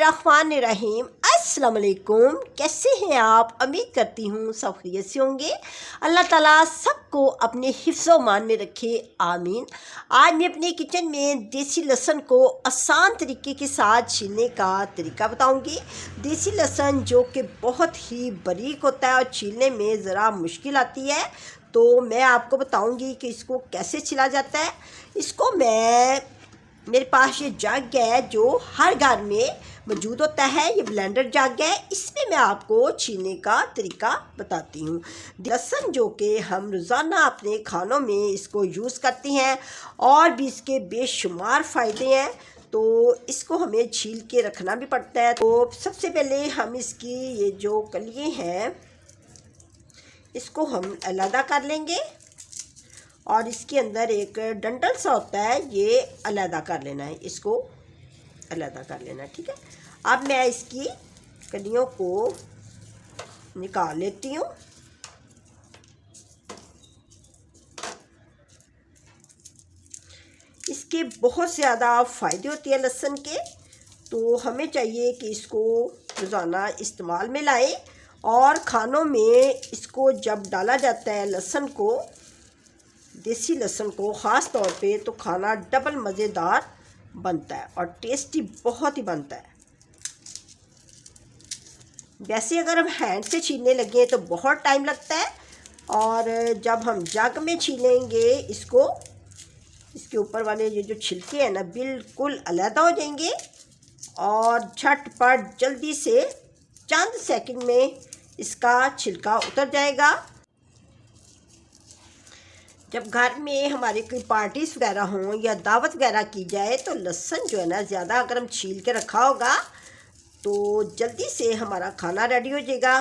बिस्मिल्लाहिर्रहमानिर्रहीम। अस्सलाम वालेकुम। कैसे हैं आप? उम्मीद करती हूँ सब खैरियत से होंगे। अल्लाह ताला सबको अपने हिफ्ज़ मान में रखे, आमीन। आज मैं अपने किचन में देसी लहसुन को आसान तरीके के साथ छीलने का तरीका बताऊंगी। देसी लहसुन जो कि बहुत ही बारीक होता है और छीलने में ज़रा मुश्किल आती है, तो मैं आपको बताऊंगी कि इसको कैसे छिला जाता है। इसको मेरे पास ये जग है जो हर घर में मौजूद होता है, ये ब्लेंडर जग है। इसमें मैं आपको छीलने का तरीका बताती हूँ। लहसुन जो कि हम रोज़ाना अपने खानों में इसको यूज़ करते हैं और भी इसके बेशुमार फ़ायदे हैं, तो इसको हमें छील के रखना भी पड़ता है। तो सबसे पहले हम इसकी ये जो कलियाँ हैं इसको हम अलग कर लेंगे और इसके अंदर एक डंठल सा होता है, ये अलग कर लेना है, इसको अलग कर लेना है। ठीक है, अब मैं इसकी कलियों को निकाल लेती हूँ। इसके बहुत ज़्यादा फ़ायदे होते हैं लहसुन के, तो हमें चाहिए कि इसको रोज़ाना इस्तेमाल में लाएं और खानों में इसको जब डाला जाता है लहसुन को, देसी लहसुन को ख़ास तौर पे, तो खाना डबल मज़ेदार बनता है और टेस्टी बहुत ही बनता है। वैसे अगर हम हैंड से छीलने लगे तो बहुत टाइम लगता है, और जब हम जग में छीलेंगे इसको, इसके ऊपर वाले ये जो छिलके हैं ना बिल्कुल अलग हो जाएंगे और झटपट जल्दी से चंद सेकंड में इसका छिलका उतर जाएगा। जब घर में हमारे कोई पार्टीज़ वगैरह हों या दावत वगैरह की जाए तो लहसुन जो है ना ज़्यादा अगर हम छील के रखा होगा तो जल्दी से हमारा खाना रेडी हो जाएगा।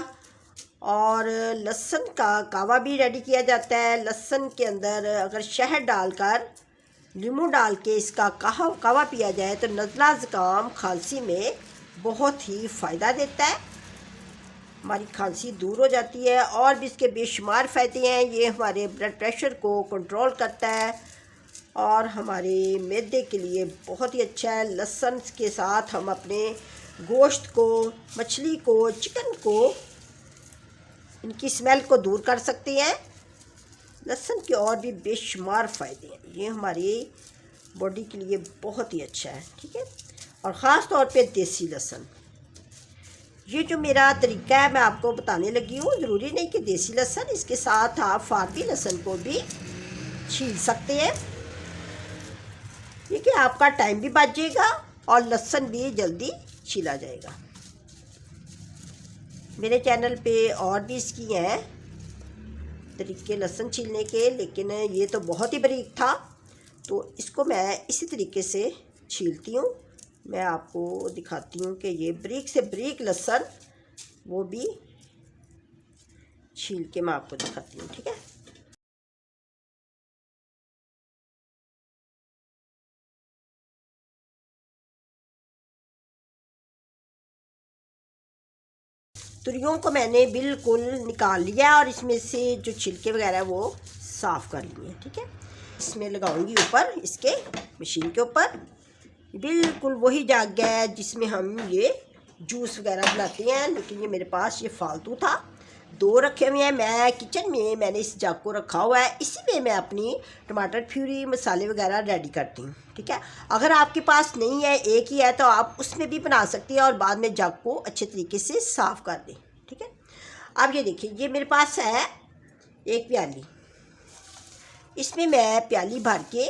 और लहसुन का कावा भी रेडी किया जाता है। लहसुन के अंदर अगर शहद डालकर, नींबू डाल के इसका कावा पिया जाए तो नज़ला ज़ुकाम खांसी में बहुत ही फ़ायदा देता है, हमारी खांसी दूर हो जाती है। और भी इसके बेशुमार फ़ायदे हैं। ये हमारे ब्लड प्रेशर को कंट्रोल करता है और हमारे मैदे के लिए बहुत ही अच्छा है। लहसुन के साथ हम अपने गोश्त को, मछली को, चिकन को, इनकी स्मेल को दूर कर सकते हैं। लहसुन के और भी बेशुमार फ़ायदे हैं, ये हमारी बॉडी के लिए बहुत ही अच्छा है। ठीक है, और ख़ास तौर पे देसी लहसुन, ये जो मेरा तरीका है मैं आपको बताने लगी हूँ। ज़रूरी नहीं कि देसी लहसुन, इसके साथ आप फार्मी लहसुन को भी छील सकते हैं। देखिए, आपका टाइम भी बच जाएगा और लहसुन भी जल्दी छीला जाएगा। मेरे चैनल पे और भी इसकी हैं तरीके लहसुन छीलने के, लेकिन ये तो बहुत ही बारीक था, तो इसको मैं इसी तरीके से छीलती हूँ। मैं आपको दिखाती हूँ कि ये बारीक से बारीक लहसुन वो भी छील के मैं आपको दिखाती हूँ। ठीक है, तुरियों को मैंने बिल्कुल निकाल लिया और इसमें से जो छिलके वगैरह वो साफ़ कर लिए हैं। ठीक है, इसमें लगाऊंगी ऊपर, इसके मशीन के ऊपर बिल्कुल वही जग है जिसमें हम ये जूस वगैरह बनाते हैं, लेकिन ये मेरे पास ये फालतू था, दो रखे हुए हैं। मैं किचन में मैंने इस जग को रखा हुआ है, इसी में मैं अपनी टमाटर प्यूरी, मसाले वगैरह रेडी करती हूँ। ठीक है, अगर आपके पास नहीं है, एक ही है, तो आप उसमें भी बना सकती हैं और बाद में जग को अच्छे तरीके से साफ़ कर दें। ठीक है, अब ये देखिए, ये मेरे पास है एक प्याली, इसमें मैं प्याली भर के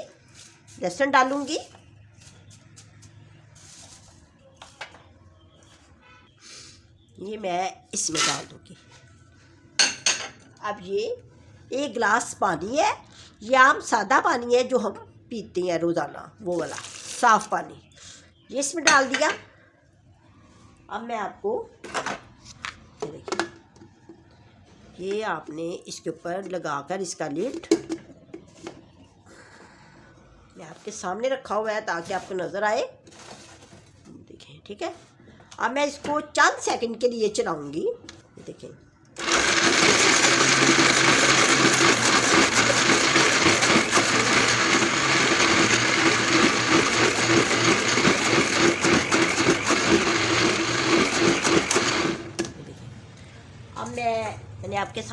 लहसुन डालूँगी। ये मैं इसमें डाल दूँगी। अब ये एक गिलास पानी है, ये आम सादा पानी है जो हम पीते हैं रोज़ाना, वो वाला साफ़ पानी, ये इसमें डाल दिया। अब मैं आपको ये देखिए, ये आपने इसके ऊपर लगाकर इसका लिड मैं आपके सामने रखा हुआ है ताकि आपको नज़र आए। देखें, ठीक है, अब मैं इसको चंद सेकंड के लिए चलाऊंगी। देखें,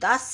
10